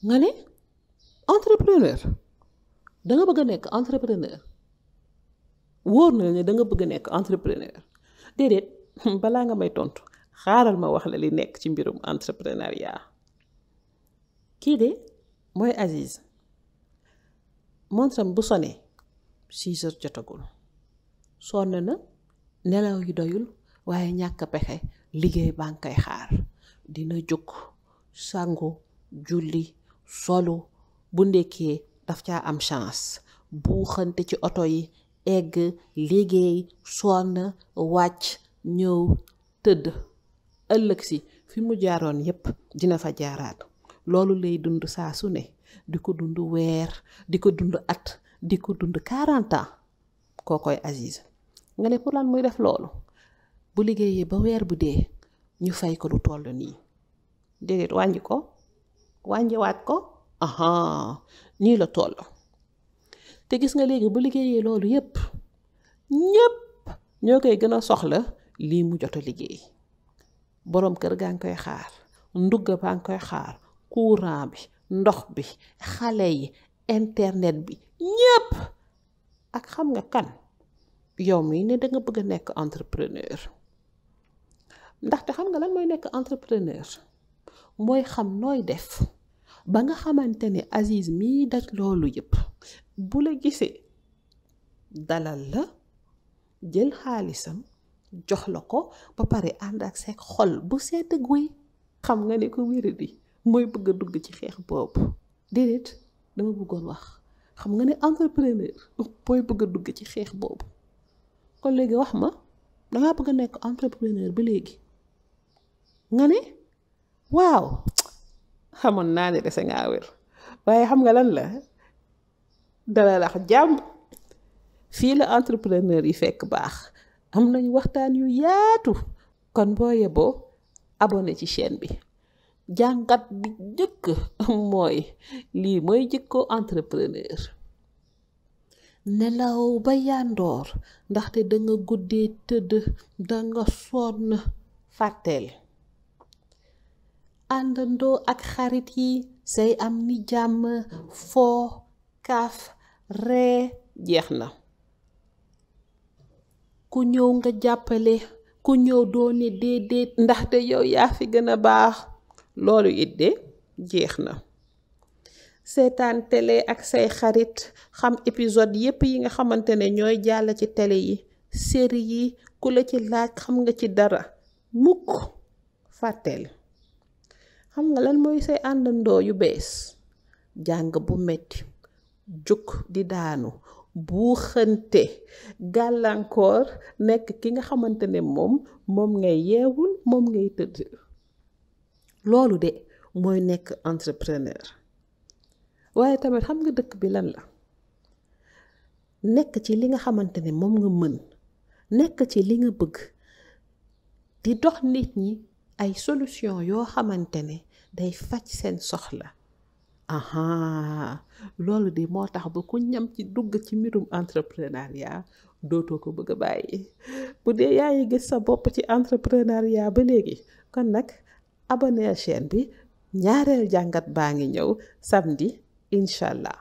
nga ne entrepreneur da nga bëgg a nekk entrepreneur wóor na ne da nga bëgg a nekk entrepreneur déedéet balaa nga may tontu xaaral ma wax la li nekk ci mbirum entrepreneuriat kii de mooy Aziz montram bu sonné 6 heures jotagul sonn na nelaw yi doyul waaye ñàkk pexe liggéey baa ngi koy xaar dina jóg sangu julli solu bu ndekkee daf caa am chance buuxante ci oto yi egg liggéey sonn wàcc ñëw tëdd ëllëg si fi mu jaaroon yépp dina fa jaaraat loolu lay dund saa su ne di ko dund weer di ko dund at di ko dund 40 ans kookoy Aziz nga ne pour lan muy def loolu bu liggéeyee ba weer bu dee ñu fay ko lu toll nii déedéet wàññi ko wàññiwaat ko aha nii la toll te gis nga léegi bu liggéeyee loolu yépp ñépp ñoo koy gën a soxla lii mu jot a liggéey boroom kër gaa ngi koy xaar ndugga baa ngi koy xaar courant bi ndox bi xale yi internet bi ñépp ak xam nga kan yow mii ne da nga bëgg a nekk entrepreneur ndaxte xam nga lan mooy nekk entrepreneur mooy xam nooy def ba nga xamante ne Aziz mii daj loolu yépp bu la gisee dalal la jël xaalisam jox la ko ba pare ànd ak seeg xol bu sedd guy xam nga ne ko wéradi mooy bëgg a dugg ci xeex boobu déedéet dama bëggoon wax xam nga ne entrepreneur booy bëgg a dugg ci xeex boobu kon léegi wax ma dangaa bëgg a nekk entrepreneur ba léegi nga ne waaw xamoon naa ne dese ngaa wér waaye xam nga lan la dala lax jàmm fii la entrepreneur yi fekk baax am nañu waxtaan yu yaatu kon boo yeboo abonné ci chaîne bi jàngat bi njëkk mooy lii mooy jikko entrepreneur nelaw ba yandoor ndaxte danga guddee tëdd danga sonn fàtteel àndandoo ak xarit yi say am ni jàmm foo kaaf ree jeex na ku ñëw nga jàppale ku ñëw doone déedéet ndaxte yow yaa fi gën a baax loolu it de jeex na seetaan télé ak say xarit xam épisode yépp yi nga xamante ne ñooy jàll ci télé yi série yi ku la ci laaj xam nga ci dara mukk fàtteel xam nga lan mooy say àndandoo yu bees jàng bu metti jóg di daanu buuxante gàllankoor nekk ki nga xamante ne moom ngay yeewul moom ngay tëdd loolu de mooy nekk entrepreneur waaye tamit xam nga dëkk bi lan la nekk ci li nga xamante ne moom nga mën nekk ci li nga bëgg di dox nit ñi ay solution yoo xamante ne day faj seen soxla aha loolu de moo tax ba ku ñam ci dugg ci mbirum entrepreneuriat dootoo ko bëgg a bàyyi bu dee yaa ngi gis sa bopp ci entrepreneuriat ba léegi kon nag abonné chaîne bi ñaareel jàngat baa ngi ñëw samedi incha allah